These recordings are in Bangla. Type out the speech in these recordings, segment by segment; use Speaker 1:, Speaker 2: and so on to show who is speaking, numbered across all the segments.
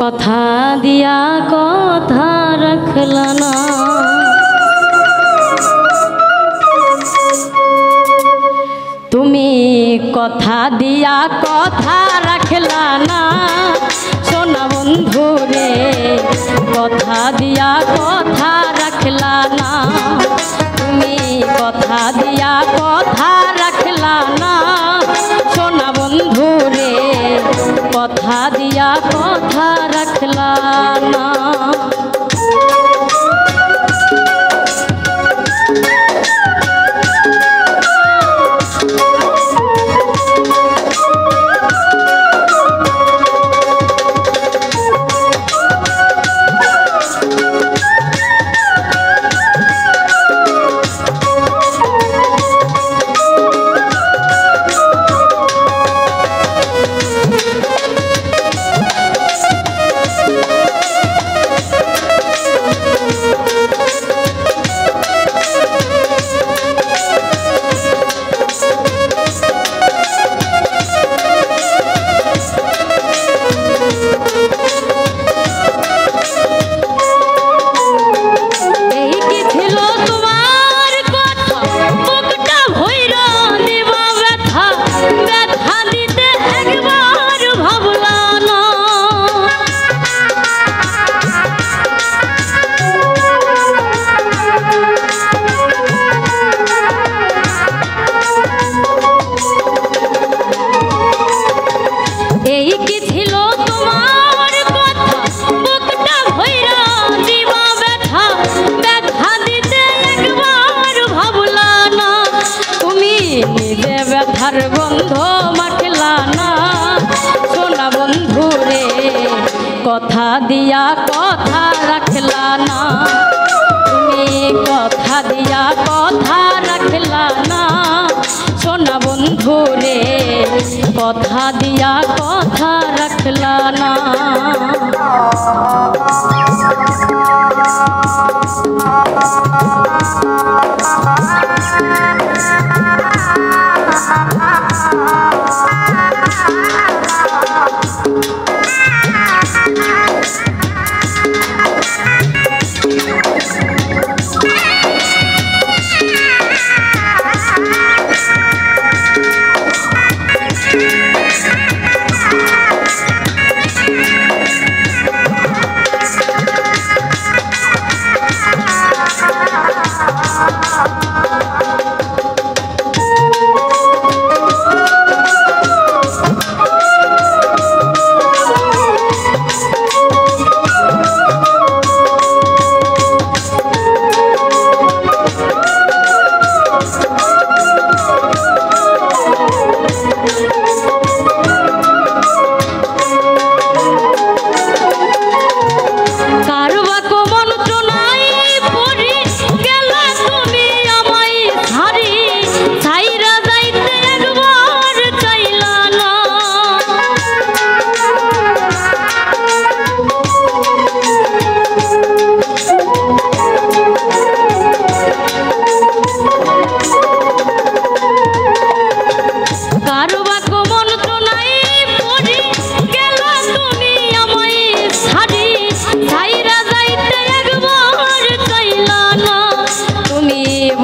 Speaker 1: কথা দিয়া কথা রাখলা না, তুমি কথা দিয়া কথা রাখলা না সোনা বন্ধু রে, কথা দিয়া কথা রাখলা না, তুমি কথা দিয়া কথা রাখলা না সোনা বন্ধু রে, কথা দিয়া কথা রাখলা না। ব্যথার বন্ধ মাখলা না সোনা বন্ধু রে, কথা দিয়া কথা রাখলা না, তুমি কথা দিয়া কথা রাখলা না সোনা বন্ধু রে, কথা দিয়া কথা রাখলা না।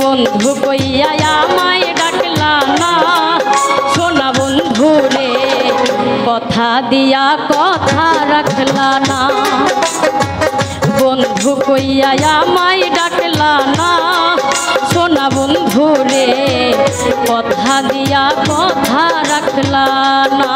Speaker 1: বন্ধু কইয়া আমায় ডাকলা না সোনা বন্ধু রে, কথা দিয়া কথা রাখলা না, বন্ধু কইয়া আমায় ডাকলা না সোনা বন্ধু রে, কথা দিয়া কথা রাখলা না।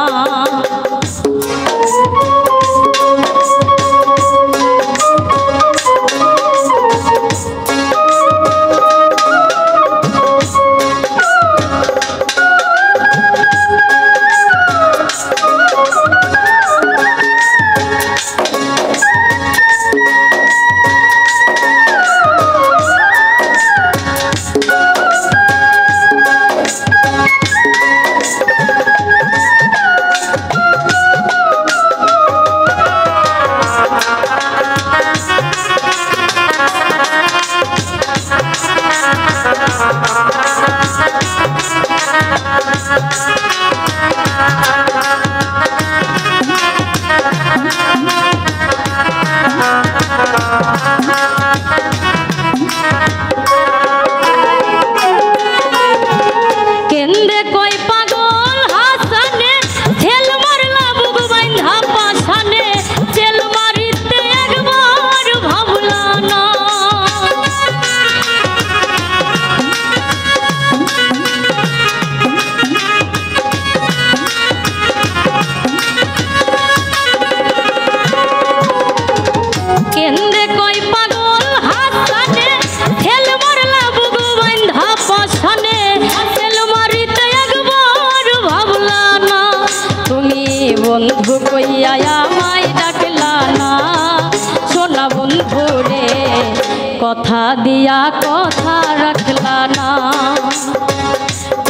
Speaker 1: কথা দিয়া কথা রাখলা না,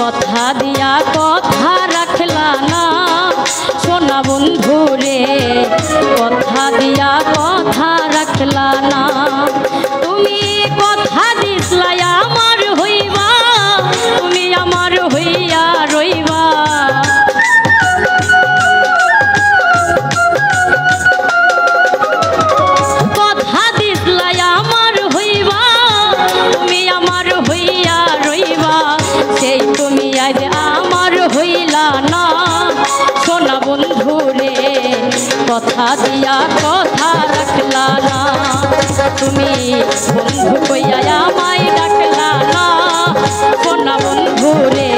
Speaker 1: কথা দিয়া কথা রাখলা না সোনা বন্ধু রে, কথা দিয়া কথা রাখলা না। তুমি কথা দিসলাই আমার হইবা, তুমি আমার হইয়া রইবা। কথা দিসলাই আমার হইবা, তুমি আমার হইয়া রইবা। সেই তুমি আজ আমার হইলা না সোনা বন্ধু রে, কথা দিয়া কথা রাখলা না। তুমি বন্ধু কইয়া আমায় ডাকলা না সোনা বন্ধু রে,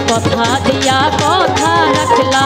Speaker 1: কথা দিয়া কথা রাখলা